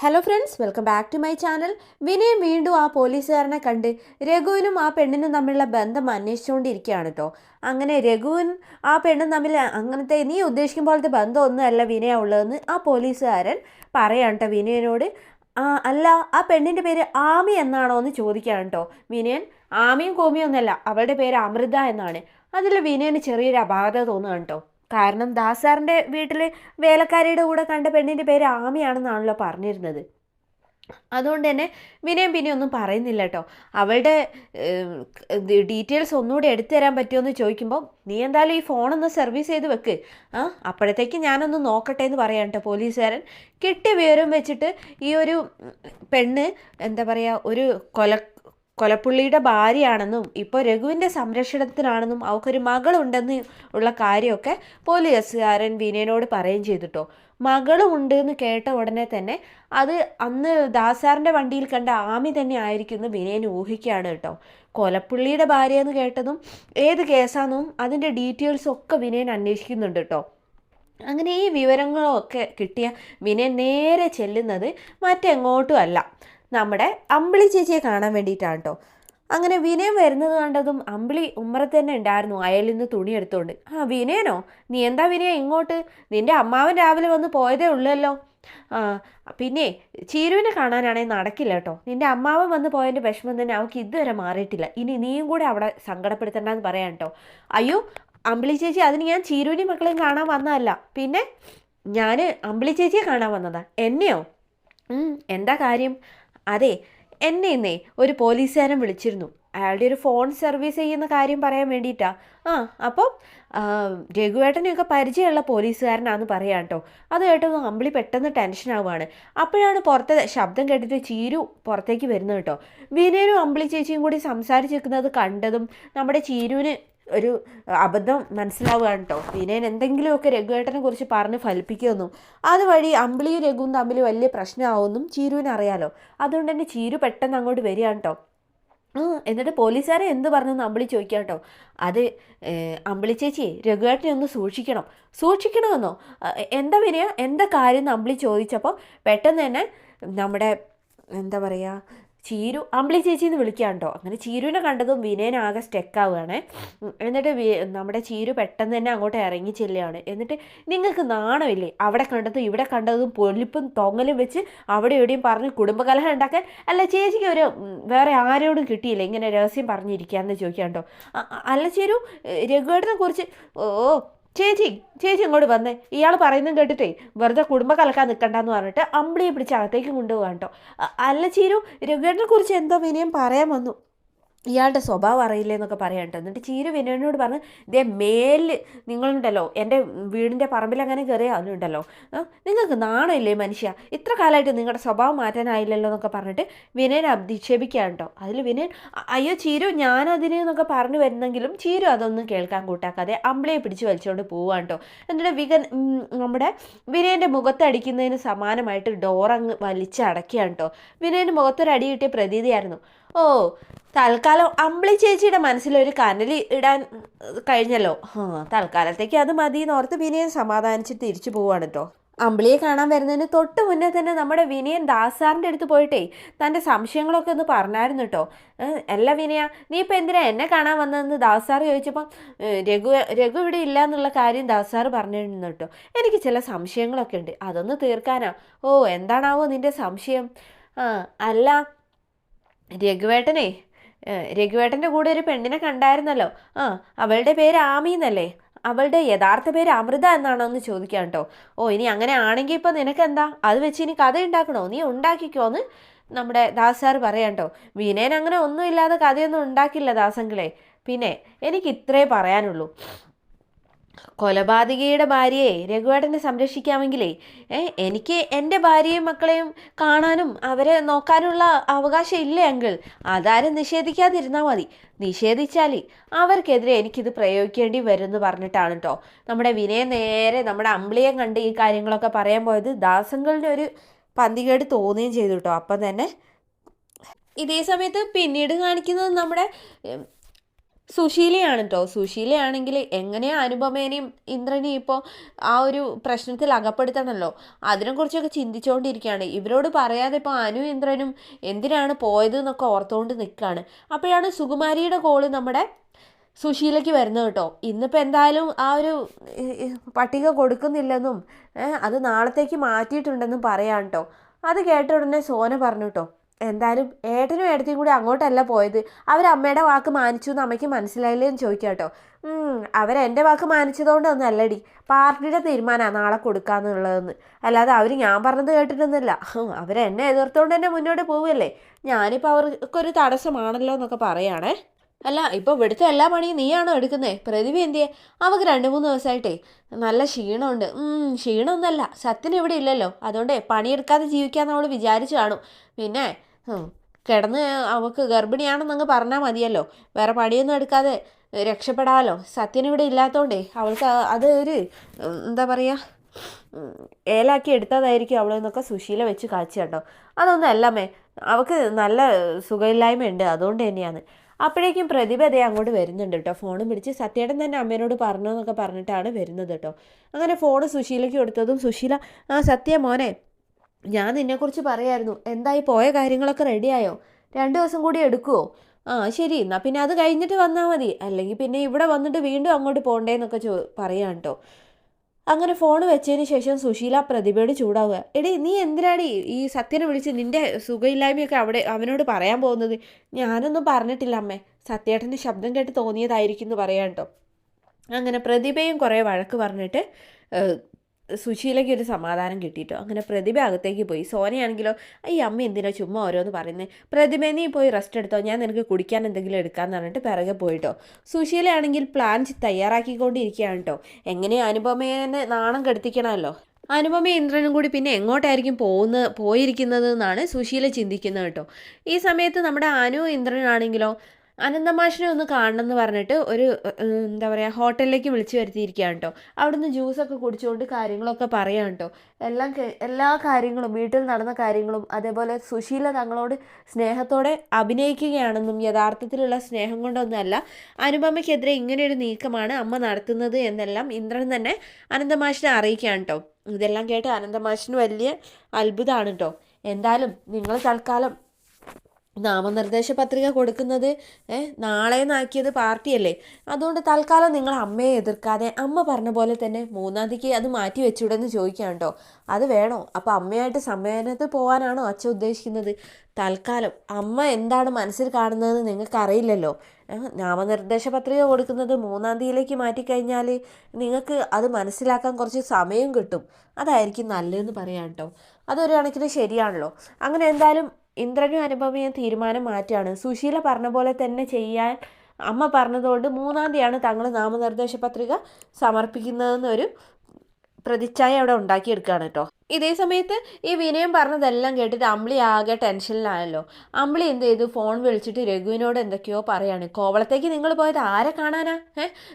Hello friends, welcome back to my channel. Vinayan വീണ്ടും ആ പോലീസുകാരനെ കണ്ട് രഘുവിനും ആ പെണ്ണിനും തമ്മിലുള്ള ബന്ധം അന്വേഷിച്ചുകൊണ്ടിരിക്കുകയാണ് കേട്ടോ. അങ്ങനെ രഘുവിൻ ആ പെണ്ണും തമ്മിൽ അങ്ങനത്തെ നീ ഉദ്ദേശിക്കും പോലത്തെ ബന്ധമൊന്നുമല്ല വിനയ ഉള്ളതെന്ന് ആ പോലീസുകാരൻ പറയാൻ കേട്ടോ വിനയനോട്. അല്ല, ആ പെണ്ണിൻ്റെ പേര് ആമി എന്നാണോ എന്ന് ചോദിക്കുകയാണ് കേട്ടോ വിനയൻ. ആമിയും കോമിയും ഒന്നല്ല, അവളുടെ പേര് അമൃത എന്നാണ്. അതിൽ വിനയന് ചെറിയൊരു അപാകത തോന്നുകയാണ് കേട്ടോ. കാരണം ദാസാറിൻ്റെ വീട്ടിൽ വേലക്കാരിയുടെ കൂടെ കണ്ട പെണ്ണിൻ്റെ പേര് ആമിയാണെന്നാണല്ലോ പറഞ്ഞിരുന്നത്. അതുകൊണ്ട് തന്നെ വിനയം പിന്നെ ഒന്നും പറയുന്നില്ല കേട്ടോ. അവളുടെ ഡീറ്റെയിൽസ് ഒന്നുകൂടി എടുത്തു തരാൻ പറ്റുമോ ചോദിക്കുമ്പോൾ, നീ എന്തായാലും ഈ ഫോണൊന്ന് സർവീസ് ചെയ്ത് വെക്ക്, അപ്പോഴത്തേക്ക് ഞാനൊന്ന് നോക്കട്ടെ എന്ന് പറയാം കേട്ടോ പോലീസുകാരൻ. കിട്ടിയ വിവരം വെച്ചിട്ട് ഈ ഒരു പെണ്ണ് എന്താ പറയുക, ഒരു കൊലപ്പുള്ളിയുടെ ഭാര്യയാണെന്നും ഇപ്പോൾ രഘുവിൻ്റെ സംരക്ഷണത്തിനാണെന്നും അവൾക്കൊരു മകളുണ്ടെന്ന് ഉള്ള കാര്യമൊക്കെ പോലീസുകാരൻ വിനയനോട് പറയുകയും ചെയ്തിട്ടോ. മകളുമുണ്ട് എന്ന് കേട്ട ഉടനെ തന്നെ അത് അന്ന് ദാസാറിൻ്റെ വണ്ടിയിൽ കണ്ട ആമി തന്നെ ആയിരിക്കും വിനയൻ ഊഹിക്കുകയാണ് കേട്ടോ. കൊലപ്പുള്ളിയുടെ ഭാര്യ എന്ന് കേട്ടതും ഏത് കേസാണെന്നും അതിൻ്റെ ഡീറ്റെയിൽസും ഒക്കെ വിനയൻ അന്വേഷിക്കുന്നുണ്ട് കേട്ടോ. അങ്ങനെ ഈ വിവരങ്ങളൊക്കെ കിട്ടിയ വിനയൻ നേരെ ചെല്ലുന്നത് മറ്റെങ്ങോട്ടും അല്ല, നമ്മുടെ അമ്പിളി ചേച്ചിയെ കാണാൻ വേണ്ടിയിട്ടാണ് കേട്ടോ. അങ്ങനെ വിനയൻ വരുന്നത് കണ്ടതും അമ്പിളി ഉമ്മറത്ത് തന്നെ ഉണ്ടായിരുന്നു, അയലിൽ നിന്ന് തുണി എടുത്തുകൊണ്ട്. വിനയനോ, നീ എന്താ വിനയ ഇങ്ങോട്ട്? നിൻ്റെ അമ്മാവൻ രാവിലെ വന്ന് പോയതേ ഉള്ളല്ലോ. പിന്നെ ചീരുവിനെ കാണാനാണെങ്കിൽ നടക്കില്ല കേട്ടോ. നിൻ്റെ അമ്മാവൻ വന്ന് പോയതിൻ്റെ വിഷമം തന്നെ അവൾക്ക് ഇതുവരെ മാറിയിട്ടില്ല. ഇനി നീയും കൂടെ അവിടെ സങ്കടപ്പെടുത്തണ്ടെന്ന് പറയാം കേട്ടോ. അയ്യോ അമ്പിളി ചേച്ചി, അതിന് ഞാൻ ചീരുവിനെയും മക്കളെയും കാണാൻ വന്നതല്ല. പിന്നെ ഞാൻ അമ്പിളി ചേച്ചിയെ കാണാൻ വന്നതാ. എന്നെയോ? എന്താ കാര്യം? അതെ, എന്നെ ഇന്നേ ഒരു പോലീസുകാരൻ വിളിച്ചിരുന്നു. അയാളുടെ ഒരു ഫോൺ സർവീസ് ചെയ്യുന്ന കാര്യം പറയാൻ വേണ്ടിയിട്ടാ. അപ്പം രഘുവേട്ടനെയൊക്കെ പരിചയമുള്ള പോലീസുകാരനാണെന്ന് പറയാം കേട്ടോ. അത് കേട്ടൊന്നും അമ്പിളി പെട്ടെന്ന് ടെൻഷൻ ആവുകയാണ്. അപ്പോഴാണ് പുറത്തെ ശബ്ദം കേട്ടിട്ട് ചീരു പുറത്തേക്ക് വരുന്നത് കേട്ടോ. വിനയനും അമ്പിളി ചേച്ചിയും കൂടി സംസാരിച്ചിരിക്കുന്നത് കണ്ടതും നമ്മുടെ ചീരുവിന് ഒരു അബദ്ധം മനസ്സിലാവുകയാണ് കേട്ടോ. വിനയൻ എന്തെങ്കിലുമൊക്കെ രഘുവേട്ടനെ കുറിച്ച് പറഞ്ഞ് ഫലിപ്പിക്കുമെന്നും അതുവഴി അമ്പിളിയും രഘുവും തമ്മിൽ വലിയ പ്രശ്നമാവുമെന്നും ചീരുവിന് അറിയാലോ. അതുകൊണ്ട് തന്നെ ചീരു പെട്ടെന്ന് അങ്ങോട്ട് വരികയാണ് കേട്ടോ. എന്നിട്ട് പോലീസുകാരെ എന്ത് പറഞ്ഞെന്ന് അമ്പിളി ചോദിക്കാം കേട്ടോ. അത് അമ്പിളി ചേച്ചി, രഘുവേട്ടനെ ഒന്ന് സൂക്ഷിക്കണമെന്നോ? എന്താ വിനയ, എന്താ കാര്യം എന്ന് അമ്പിളി ചോദിച്ചപ്പോൾ പെട്ടെന്ന് തന്നെ നമ്മുടെ എന്താ പറയുക, ചീരു അമ്പിളി ചേച്ചിന്ന് വിളിക്കാം കേട്ടോ. അങ്ങനെ ചീരുവിനെ കണ്ടതും വിനയനാകെ സ്റ്റെക്കാവുകയാണേ. എന്നിട്ട് നമ്മുടെ ചീരു പെട്ടെന്ന് തന്നെ അങ്ങോട്ട് ഇറങ്ങി ചെല്ലുകയാണ്. എന്നിട്ട് നിങ്ങൾക്ക് നാണമില്ലേ? അവിടെ കണ്ടതും ഇവിടെ കണ്ടതും പൊലിപ്പും തൊങ്ങലും വെച്ച് അവിടെ എവിടെയും പറഞ്ഞ് കുടുംബകലഹം ഉണ്ടാക്കാൻ. അല്ല, ചേച്ചിക്ക് ഒരു വേറെ ആരോടും കിട്ടിയില്ല ഇങ്ങനെ രഹസ്യം പറഞ്ഞിരിക്കാമെന്ന് ചോദിക്കാം കേട്ടോ. അല്ല ചീരു, രഘുവേട്ടനെ കുറിച്ച് ചേച്ചി ഇങ്ങോട്ട് വന്നേ, ഇയാൾ പറയുന്നതും കേട്ടിട്ടേ വെറുതെ കുടുംബ കലക്കാൻ നിൽക്കണ്ടെന്ന് പറഞ്ഞിട്ട് അമ്പിളിയെ പിടിച്ച് അകത്തേക്ക് കൊണ്ടുപോകാൻ കേട്ടോ. അല്ല ചീരു, രഘുവേട്ടനെ കുറിച്ച് എന്തോ വിനയം പറയാൻ വന്നു, ഇയാളുടെ സ്വഭാവം അറിയില്ലേ എന്നൊക്കെ പറയാൻ കേട്ടോ. എന്നിട്ട് ചീരു വിനയനോട് പറഞ്ഞ്, ഇതേ മേലിൽ നിങ്ങളുണ്ടല്ലോ എൻ്റെ വീടിൻ്റെ പറമ്പിൽ അങ്ങനെ കയറിയാലുണ്ടല്ലോ, നിങ്ങൾക്ക് നാണമില്ലേ മനുഷ്യ? ഇത്ര കാലമായിട്ട് നിങ്ങളുടെ സ്വഭാവം മാറ്റാനായില്ലല്ലോ എന്നൊക്കെ പറഞ്ഞിട്ട് വിനയൻ അധിക്ഷേപിക്കുകയാണ് കേട്ടോ. അതിൽ വിനയൻ, അയ്യോ ചീരു, ഞാനതിന് എന്നൊക്കെ പറഞ്ഞു വരുന്നെങ്കിലും ചീരു അതൊന്നും കേൾക്കാൻ കൂട്ടാക്കാതെ അമ്പിളിയെ പിടിച്ച് വലിച്ചുകൊണ്ട് പോവാണ് കേട്ടോ. എന്നിട്ട് നമ്മുടെ വിനയൻ്റെ മുഖത്തടിക്കുന്നതിന് സമാനമായിട്ട് ഡോറങ്ങ് വലിച്ചടക്കുകയാണ് കേട്ടോ. വിനയൻ്റെ മുഖത്തൊരടി കിട്ടിയ പ്രതീതിയായിരുന്നു. ഓ, തൽക്കാലം അമ്പിളി ചേച്ചിയുടെ മനസ്സിലൊരു കനൽ ഇടാൻ കഴിഞ്ഞല്ലോ. തൽക്കാലത്തേക്ക് അത് മതി എന്നോർത്ത് വിനയൻ സമാധാനിച്ച് തിരിച്ചു പോവാണ് കേട്ടോ. അമ്പിളിയെ കാണാൻ വരുന്നതിന് തൊട്ട് മുന്നേ തന്നെ നമ്മുടെ വിനയൻ ദാസാറിൻ്റെ അടുത്ത് പോയിട്ടേ തൻ്റെ സംശയങ്ങളൊക്കെ ഒന്ന് പറഞ്ഞായിരുന്നു കേട്ടോ. അല്ല വിനയ, നീ ഇപ്പം എന്തിനാ എന്നെ കാണാൻ വന്നതെന്ന് ദാസാർ ചോദിച്ചപ്പം രഘു ഇവിടെ ഇല്ല എന്നുള്ള കാര്യം ദാസാർ പറഞ്ഞിരുന്നു കേട്ടോ. എനിക്ക് ചില സംശയങ്ങളൊക്കെ ഉണ്ട്, അതൊന്ന് തീർക്കാനാ. ഓ, എന്താണാവോ നിൻ്റെ സംശയം? അല്ല, രഘുവേട്ടൻ്റെ കൂടെ ഒരു പെണ്ണിനെ കണ്ടായിരുന്നല്ലോ. അവളുടെ പേര് ആമി എന്നല്ലേ? അവളുടെ യഥാർത്ഥ പേര് അമൃത എന്നാണോ എന്ന് ചോദിക്കാം കേട്ടോ. ഓ, ഇനി അങ്ങനെ ആണെങ്കിൽ ഇപ്പം നിനക്കെന്താ, അത് വെച്ച് ഇനി കഥ ഉണ്ടാക്കണോ? നീ ഉണ്ടാക്കിക്കോന്ന് നമ്മുടെ ദാസാർ പറയാം കേട്ടോ. വിനയൻ അങ്ങനെ ഒന്നുമില്ലാതെ കഥയൊന്നും ഉണ്ടാക്കില്ല ദാസങ്ങളെ. പിന്നെ എനിക്ക് ഇത്രേ പറയാനുള്ളൂ, കൊലപാതകിയുടെ ഭാര്യയെ രഘുവേട്ടനെ സംരക്ഷിക്കാമെങ്കിലേ എനിക്ക് എൻ്റെ ഭാര്യയും മക്കളെയും കാണാനും അവരെ നോക്കാനുള്ള അവകാശം ഇല്ലേ അങ്കിൾ? അതാരും നിഷേധിക്കാതിരുന്നാൽ മതി. നിഷേധിച്ചാൽ അവർക്കെതിരെ എനിക്കിത് പ്രയോഗിക്കേണ്ടി വരുമെന്ന് പറഞ്ഞിട്ടാണ് കേട്ടോ നമ്മുടെ വിനയൻ നേരെ നമ്മുടെ അമ്പിളിയെ കണ്ട് ഈ കാര്യങ്ങളൊക്കെ പറയാൻ പോയത്. ദാസങ്ങളുടെ ഒരു പന്തികേട് തോന്നുകയും ചെയ്തു കേട്ടോ. അപ്പം തന്നെ ഇതേ സമയത്ത് പിന്നീട് കാണിക്കുന്നത് നമ്മുടെ സുശീലയാണ് കേട്ടോ. സുശീലയാണെങ്കിൽ എങ്ങനെയാ അനുപമേനെയും ഇന്ദ്രനെയും ഇപ്പോൾ ആ ഒരു പ്രശ്നത്തിൽ അകപ്പെടുത്തണമല്ലോ, അതിനെക്കുറിച്ചൊക്കെ ചിന്തിച്ചുകൊണ്ടിരിക്കുകയാണ്. ഇവരോട് പറയാതെ ഇപ്പോൾ അനു ഇന്ദ്രനും എന്തിനാണ് പോയത് എന്നൊക്കെ ഓർത്തുകൊണ്ട് നിൽക്കുകയാണ്. അപ്പോഴാണ് സുകുമാരിയുടെ കോള് നമ്മുടെ സുശീലയ്ക്ക് വരുന്നത് കേട്ടോ. ഇന്നിപ്പോൾ എന്തായാലും ആ ഒരു പട്ടിക കൊടുക്കുന്നില്ലെന്നും അത് നാളത്തേക്ക് മാറ്റിയിട്ടുണ്ടെന്നും പറയാം കേട്ടോ. അത് കേട്ട ഉടനെ സോന പറഞ്ഞു കേട്ടോ, എന്തായാലും ഏട്ടനും ഏട്ടത്തിയും കൂടി അങ്ങോട്ടല്ല പോയത്, അവരമ്മയുടെ വാക്ക് മാനിച്ചു എന്ന് അമ്മയ്ക്ക് മനസ്സിലായില്ലേ എന്ന് ചോദിക്കാം കേട്ടോ. അവരെൻ്റെ വാക്ക് മാനിച്ചതുകൊണ്ടൊന്നും അല്ലടി, പാർട്ടിയുടെ തീരുമാനമാണ് നാളെ കൊടുക്കാന്നുള്ളതെന്ന്, അല്ലാതെ അവർ ഞാൻ പറഞ്ഞത് കേട്ടിട്ടൊന്നുമില്ല. അവരെന്നെ എതിർത്തുകൊണ്ട് തന്നെ മുന്നോട്ട് പോവുകയല്ലേ, ഞാനിപ്പോൾ അവർക്കൊരു തടസ്സമാണല്ലോ എന്നൊക്കെ പറയുകയാണേ. അല്ല ഇപ്പോൾ ഇവിടുത്തെ എല്ലാ പണിയും നീയാണോ എടുക്കുന്നേ? പ്രതിഭ എന്തിയെ? അവൾക്ക് 2-3 ദിവസമായിട്ടേ നല്ല ക്ഷീണമുണ്ട്. ക്ഷീണമൊന്നുമല്ല, സത്യന് ഇവിടെ ഇല്ലല്ലോ, അതുകൊണ്ടേ പണിയെടുക്കാതെ ജീവിക്കാമെന്ന് അവൾ വിചാരിച്ചു കാണും. പിന്നെ കിടന്ന് അവൾക്ക് ഗർഭിണിയാണെന്നങ്ങ് പറഞ്ഞാൽ മതിയല്ലോ, വേറെ പണിയൊന്നും എടുക്കാതെ രക്ഷപ്പെടാമല്ലോ. സത്യനിവിടെ ഇല്ലാത്തതുകൊണ്ടേ അവൾക്ക് അത് ഒരു എന്താ പറയുക ഏലാക്കി എടുത്തതായിരിക്കും അവളെന്നൊക്കെ സുശീല വെച്ച് കാച്ചി കേട്ടോ. അതൊന്നും അല്ലമ്മേ, അവൾക്ക് നല്ല സുഖമില്ലായ്മയുണ്ട്, അതുകൊണ്ട് തന്നെയാണ്. അപ്പോഴേക്കും പ്രതിഭ അതേ അങ്ങോട്ട് വരുന്നുണ്ട് കേട്ടോ. ഫോണും പിടിച്ച് സത്യേട്ടൻ തന്നെ അമ്മേനോട് പറഞ്ഞു എന്നൊക്കെ പറഞ്ഞിട്ടാണ് വരുന്നത് കേട്ടോ. അങ്ങനെ ഫോണ് സുശീലയ്ക്ക് കൊടുത്തതും സുശീല, സത്യ മോനെ, ഞാൻ നിന്നെക്കുറിച്ച് പറയായിരുന്നു, എന്തായി പോയ കാര്യങ്ങളൊക്കെ റെഡിയായോ? 2 ദിവസം കൂടി എടുക്കുമോ? ശരി, എന്നാൽ പിന്നെ അത് കഴിഞ്ഞിട്ട് വന്നാൽ മതി, അല്ലെങ്കിൽ പിന്നെ ഇവിടെ വന്നിട്ട് വീണ്ടും അങ്ങോട്ട് പോകണ്ടേന്നൊക്കെ പറയാം കേട്ടോ. അങ്ങനെ ഫോൺ വെച്ചതിന് ശേഷം സുശീല പ്രതിഭയോട് ചൂടാവുക, എടി നീ എന്തിനാടി ഈ സത്യനെ വിളിച്ച് നിൻ്റെ സുഖമില്ലായ്മയൊക്കെ അവനോട് പറയാൻ പോകുന്നത്? ഞാനൊന്നും പറഞ്ഞിട്ടില്ല അമ്മേ, സത്യേട്ടൻ്റെ ശബ്ദം കേട്ട് തോന്നിയതായിരിക്കും എന്ന് പറയാം കേട്ടോ. അങ്ങനെ പ്രതിഭയും കുറേ വഴക്ക് പറഞ്ഞിട്ട് സുശീലയ്ക്ക് ഒരു സമാധാനം കിട്ടിയിട്ടോ. അങ്ങനെ പ്രതിഭ അകത്തേക്ക് പോയി. സോനയാണെങ്കിലോ, ഈ അമ്മ എന്തിനോ ചുമ്മാ ഓരോന്ന് പറയുന്നത്, പ്രതിഭ നീ പോയി റെസ്റ്റ് എടുത്തോ, ഞാൻ നിനക്ക് കുടിക്കാൻ എന്തെങ്കിലും എടുക്കാമെന്ന് പറഞ്ഞിട്ട് പിറകെ പോയിട്ടോ. സുശീലയാണെങ്കിൽ പ്ലാൻ തയ്യാറാക്കിക്കൊണ്ടിരിക്കുകയാണ് കേട്ടോ. എങ്ങനെയോ അനുപമേനെ നാണം കെടുത്തിക്കണമല്ലോ. അനുപമയും ഇന്ദ്രനും കൂടി പിന്നെ എങ്ങോട്ടായിരിക്കും പോയിരിക്കുന്നത് എന്നാണ് സുശീല ചിന്തിക്കുന്നത് കേട്ടോ. ഈ സമയത്ത് നമ്മുടെ അനു ഇന്ദ്രനാണെങ്കിലോ അനന്തമാഷിനെ ഒന്ന് കാണണമെന്ന് പറഞ്ഞിട്ട് ഒരു എന്താ പറയുക ഹോട്ടലിലേക്ക് വിളിച്ചു വരുത്തിയിരിക്കുകയാണ് കേട്ടോ. അവിടുന്ന് ജ്യൂസൊക്കെ കുടിച്ചുകൊണ്ട് കാര്യങ്ങളൊക്കെ പറയാം കേട്ടോ. എല്ലാ കാര്യങ്ങളും വീട്ടിൽ നടന്ന കാര്യങ്ങളും അതേപോലെ സുശീല തങ്ങളോട് സ്നേഹത്തോടെ അഭിനയിക്കുകയാണെന്നും യഥാർത്ഥത്തിലുള്ള സ്നേഹം കൊണ്ടൊന്നുമല്ല അനുപമയ്ക്കെതിരെ ഇങ്ങനെയൊരു നീക്കമാണ് അമ്മ നടത്തുന്നത് എന്നെല്ലാം ഇന്ദ്രൻ തന്നെ അനന്തമാഷിനെ അറിയിക്കുകയാണ് കേട്ടോ. ഇതെല്ലാം കേട്ട് അനന്തമാഷിന് വലിയ അത്ഭുതമാണ് കേട്ടോ. എന്തായാലും നിങ്ങൾ തൽക്കാലം നാമനിർദ്ദേശ പത്രിക കൊടുക്കുന്നത് നാളെന്നാക്കിയത് പാർട്ടിയല്ലേ, അതുകൊണ്ട് തൽക്കാലം നിങ്ങൾ അമ്മയെ എതിർക്കാതെ അമ്മ പറഞ്ഞ പോലെ തന്നെ 3-ാം തീയതിക്ക് അത് മാറ്റി വെച്ചൂടെന്ന് ചോദിക്കാം കേട്ടോ. അത് വേണോ? അപ്പോൾ അമ്മയായിട്ട് സമ്മേളനത്തിൽ പോകാനാണോ അച്ഛൻ ഉദ്ദേശിക്കുന്നത്? തൽക്കാലം അമ്മ എന്താണ് മനസ്സിൽ കാണുന്നതെന്ന് നിങ്ങൾക്കറിയില്ലല്ലോ. നാമനിർദ്ദേശ പത്രിക കൊടുക്കുന്നത് 3-ാം തീയതിയിലേക്ക് മാറ്റിക്കഴിഞ്ഞാൽ നിങ്ങൾക്ക് അത് മനസ്സിലാക്കാൻ കുറച്ച് സമയം കിട്ടും, അതായിരിക്കും നല്ലതെന്ന് പറയാം കേട്ടോ. അതൊരു കണക്കിന് ശരിയാണല്ലോ. അങ്ങനെ എന്തായാലും ഇന്ദ്രനും അനുപമയും തീരുമാനം മാറ്റുകയാണ്. സുശീല പറഞ്ഞ പോലെ തന്നെ ചെയ്യാൻ അമ്മ പറഞ്ഞതുകൊണ്ട് 3-ാം തീയതിയാണ് തങ്ങൾ നാമനിർദ്ദേശ പത്രിക സമർപ്പിക്കുന്നതെന്നൊരു പ്രതിച്ഛായ അവിടെ ഉണ്ടാക്കിയെടുക്കുകയാണ് കേട്ടോ. ഇതേ സമയത്ത് ഈ വിനയം പറഞ്ഞതെല്ലാം കേട്ടിട്ട് അമ്പിളി ആകെ ടെൻഷനിലാണല്ലോ. അമ്പിളി എന്ത് ചെയ്തു, ഫോൺ വിളിച്ചിട്ട് രഘുവിനോട് എന്തൊക്കെയോ പറയാണ്. കോവളത്തേക്ക് നിങ്ങൾ പോയത് ആരെ കാണാനാ?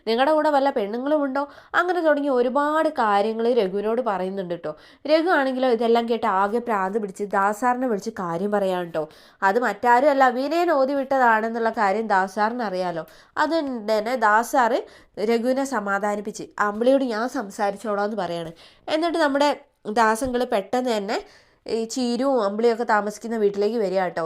നിങ്ങളുടെ കൂടെ വല്ല പെണ്ണുങ്ങളും ഉണ്ടോ? അങ്ങനെ തുടങ്ങി ഒരുപാട് കാര്യങ്ങൾ രഘുവിനോട് പറയുന്നുണ്ട് കേട്ടോ. രഘു ആണെങ്കിലോ ഇതെല്ലാം കേട്ട് ആകെ പ്രാന്ത് പിടിച്ച് ദാസാറിനെ വിളിച്ച് കാര്യം പറയാൻ കേട്ടോ. അത് മറ്റാരും അല്ല, വിനയൻ ഓതി വിട്ടതാണെന്നുള്ള കാര്യം ദാസാറിന് അറിയാലോ. അതുകൊണ്ട് തന്നെ ദാസാറ് രഘുവിനെ സമാധാനിപ്പിച്ച് അമ്പിളിയോട് ഞാൻ സംസാരിച്ചോളാം എന്ന് പറയാണ്. എന്നിട്ട് നമ്മുടെ ദാസങ്ങൾ പെട്ടെന്ന് തന്നെ ഈ ചീരുവും അമ്പിളിയൊക്കെ താമസിക്കുന്ന വീട്ടിലേക്ക് വരിക കേട്ടോ.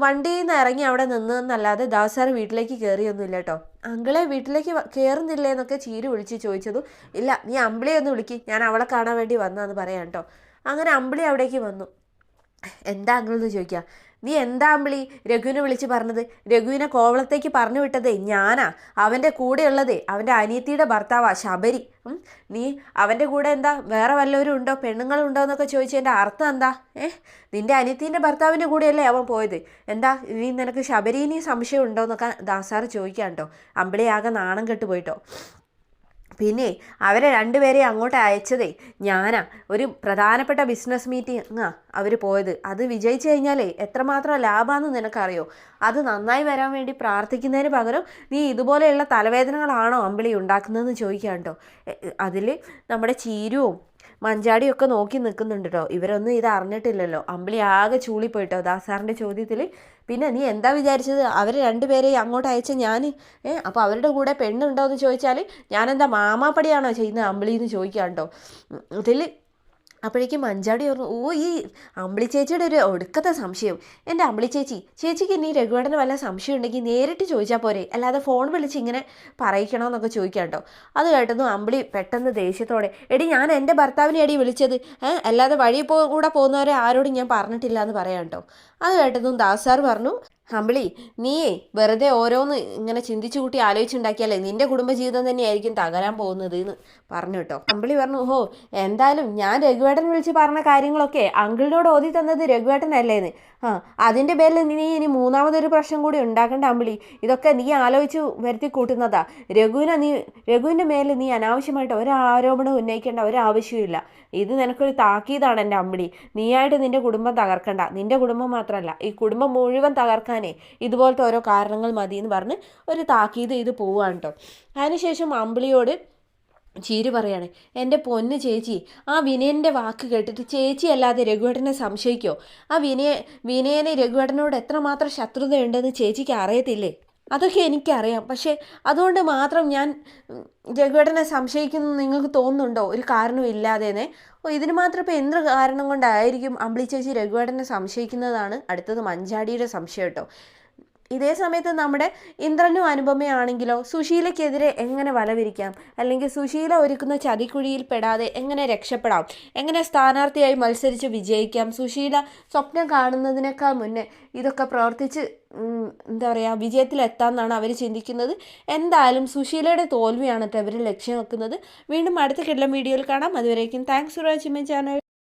വണ്ടിയിൽ നിന്ന് ഇറങ്ങി അവിടെ നിന്നതെന്നല്ലാതെ ദാസാർ വീട്ടിലേക്ക് കയറിയൊന്നുമില്ല കേട്ടോ. അങ്കിളെ വീട്ടിലേക്ക് കയറുന്നില്ലേ എന്നൊക്കെ ചീരു വിളിച്ച് ചോദിച്ചതും, ഇല്ല നീ അമ്പിളിയെ ഒന്ന് വിളിക്ക്, ഞാൻ അവളെ കാണാൻ വേണ്ടി വന്നതെന്ന് പറയാം കേട്ടോ. അങ്ങനെ അമ്പിളി അവിടേക്ക് വന്നു. എന്താ അങ്കിളെന്ന് ചോദിക്കുക. നീ എന്താ അമ്പിളി രഘുവിനെ വിളിച്ച് പറഞ്ഞത്? രഘുവിനെ കോവളത്തേക്ക് പറഞ്ഞു വിട്ടതേ ഞാനാ, അവൻ്റെ കൂടെയുള്ളതേ അവൻ്റെ അനിയത്തിയുടെ ഭർത്താവാ ശബരി. നീ അവൻ്റെ കൂടെ എന്താ വേറെ വല്ലവരും ഉണ്ടോ, പെണ്ണുങ്ങളുണ്ടോ എന്നൊക്കെ ചോദിച്ചതിൻ്റെ അർത്ഥം എന്താ? നിൻ്റെ അനിയത്തീൻ്റെ ഭർത്താവിൻ്റെ കൂടെയല്ലേ അവൻ പോയത്, എന്താ നീ നിനക്ക് ശബരീനി സംശയം ഉണ്ടോ എന്നൊക്കെ ദാസാറ് ചോദിക്കാം കേട്ടോ. അമ്പിളി ആകെ നാണം കെട്ടുപോയിട്ടോ. പിന്നെ അവരെ 2 പേരെ അങ്ങോട്ട് അയച്ചതേ ഞാനാ, ഒരു പ്രധാനപ്പെട്ട ബിസിനസ് മീറ്റിംഗാ അവർ പോയത്. അത് വിജയിച്ചു കഴിഞ്ഞാലേ എത്രമാത്രം ലാഭമാണെന്ന് നിനക്കറിയോ? അത് നന്നായി വരാൻ വേണ്ടി പ്രാർത്ഥിക്കുന്നതിന് പകരം നീ ഇതുപോലെയുള്ള തലവേദനകളാണോ അമ്പിളി ഉണ്ടാക്കുന്നതെന്ന് ചോദിക്കാം കേട്ടോ. അതിൽ നമ്മുടെ ചീരുവും മഞ്ചാടിയൊക്കെ നോക്കി നിൽക്കുന്നുണ്ട് കേട്ടോ. ഇവരൊന്നും ഇത് അറിഞ്ഞിട്ടില്ലല്ലോ. അമ്പിളി ആകെ ചൂളിപ്പോയിട്ടോ ദാസാറിൻ്റെ ചോദ്യത്തിൽ. പിന്നെ നീ എന്താ വിചാരിച്ചത് അവർ രണ്ടുപേരെയും അങ്ങോട്ട് അയച്ച ഞാൻ അപ്പോൾ അവരുടെ കൂടെ പെണ്ണുണ്ടോ എന്ന് ചോദിച്ചാൽ ഞാനെന്താ മാമാപ്പടിയാണോ ചെയ്യുന്നത് അമ്പിളി എന്ന് ചോദിക്കാം കേട്ടോ. ഇതിൽ അപ്പോഴേക്കും മഞ്ചാടി പറഞ്ഞു, ഓ ഈ അമ്പിളി ചേച്ചിയുടെ ഒരു ഒടുക്കത്തെ സംശയം. എൻ്റെ അമ്പിളി ചേച്ചിക്ക് ഇനി രഘുവേട്ടന് വല്ല സംശയം ഉണ്ടെങ്കിൽ നേരിട്ട് ചോദിച്ചാൽ പോരെ, അല്ലാതെ ഫോൺ വിളിച്ച് ഇങ്ങനെ പറയിക്കണമെന്നൊക്കെ ചോദിക്കാം കേട്ടോ. അത് കേട്ടതും അമ്പിളി പെട്ടെന്ന് ദേഷ്യത്തോടെ, എടി ഞാൻ എൻ്റെ ഭർത്താവിനെ അടി വിളിച്ചത് അല്ലാതെ വഴി കൂടെ പോകുന്നവരെ ആരോടും ഞാൻ പറഞ്ഞിട്ടില്ല എന്ന് പറയാം കേട്ടോ. അത് കേട്ടതും ദാസാർ പറഞ്ഞു, അമ്പിളി നീയേ വെറുതെ ഓരോന്ന് ഇങ്ങനെ ചിന്തിച്ചു കൂട്ടി ആലോചിച്ചുണ്ടാക്കിയാലേ നിന്റെ കുടുംബജീവിതം തന്നെയായിരിക്കും തകരാൻ പോകുന്നത് എന്ന് പറഞ്ഞു കേട്ടോ. അമ്പിളി പറഞ്ഞു, ഓഹോ എന്തായാലും ഞാൻ രഘുവേട്ടൻ വിളിച്ച് പറഞ്ഞ കാര്യങ്ങളൊക്കെ അങ്കിളിനോട് ഓതി തന്നത് രഘുവേട്ടനല്ലേന്ന്. അതിൻ്റെ പേരിൽ നീ ഇനി മൂന്നാമതൊരു പ്രശ്നം കൂടി ഉണ്ടാക്കണ്ട അമ്പിളി. ഇതൊക്കെ നീ ആലോചിച്ച് വരുത്തി കൂട്ടുന്നതാ. രഘുവിൻ്റെ മേലിൽ നീ അനാവശ്യമായിട്ട് ഒരാരോപണം ഉന്നയിക്കേണ്ട ഒരാവശ്യമില്ല. ഇത് നിനക്കൊരു താക്കീതാണ് എൻ്റെ അമ്പിളി. നീയായിട്ട് നിൻ്റെ കുടുംബം തകർക്കണ്ട. നിൻ്റെ കുടുംബം മാത്രമല്ല ഈ കുടുംബം മുഴുവൻ തകർക്കാനേ ഇതുപോലത്തെ ഓരോ കാരണങ്ങൾ മതി എന്ന് പറഞ്ഞ് ഒരു താക്കീത് ഇത് പോവുകയാണ് കേട്ടോ. അതിനുശേഷം അമ്പിളിയോട് ചീരു പറയാണ്, എൻ്റെ പൊന്ന് ചേച്ചി, ആ വിനയൻ്റെ വാക്ക് കേട്ടിട്ട് ചേച്ചി അല്ലാതെ രഘുവേട്ടനെ സംശയിക്കോ? ആ വിനയനെ രഘുവേട്ടനോട് എത്രമാത്രം ശത്രുതയുണ്ടെന്ന് ചേച്ചിക്ക് അറിയത്തില്ലേ? അതൊക്കെ എനിക്കറിയാം. പക്ഷേ അതുകൊണ്ട് മാത്രം ഞാൻ രഘുവേട്ടനെ സംശയിക്കുന്നു നിങ്ങൾക്ക് തോന്നുന്നുണ്ടോ? ഒരു കാരണമില്ലാതെ ഇതിന് മാത്രം ഇപ്പോൾ എന്ത് കാരണം കൊണ്ടായിരിക്കും അമ്പിളി ചേച്ചി രഘുവേട്ടനെ സംശയിക്കുന്നതാണ് അടുത്തത് മഞ്ചാടിയുടെ സംശയം കേട്ടോ. ഇതേ സമയത്ത് നമ്മുടെ ഇന്ദ്രനും അനുപമയാണെങ്കിലോ സുശീലയ്ക്കെതിരെ എങ്ങനെ വലവിരിക്കാം, അല്ലെങ്കിൽ സുശീല ഒരുക്കുന്ന ചതിക്കുഴിയിൽ പെടാതെ എങ്ങനെ രക്ഷപ്പെടാം, എങ്ങനെ സ്ഥാനാർത്ഥിയായി മത്സരിച്ച് വിജയിക്കാം, സുശീല സ്വപ്നം കാണുന്നതിനേക്കാൾ മുന്നേ ഇതൊക്കെ പ്രവർത്തിച്ച് എന്താ പറയുക വിജയത്തിലെത്താമെന്നാണ് അവർ ചിന്തിക്കുന്നത്. എന്തായാലും സുശീലയുടെ തോൽവിയാണ് കേട്ടോ ഇവർ ലക്ഷ്യം വെക്കുന്നത്. വീണ്ടും അടുത്ത കിടലം വീഡിയോയിൽ കാണാം. അതുവരേക്കും thanks for watching my channel.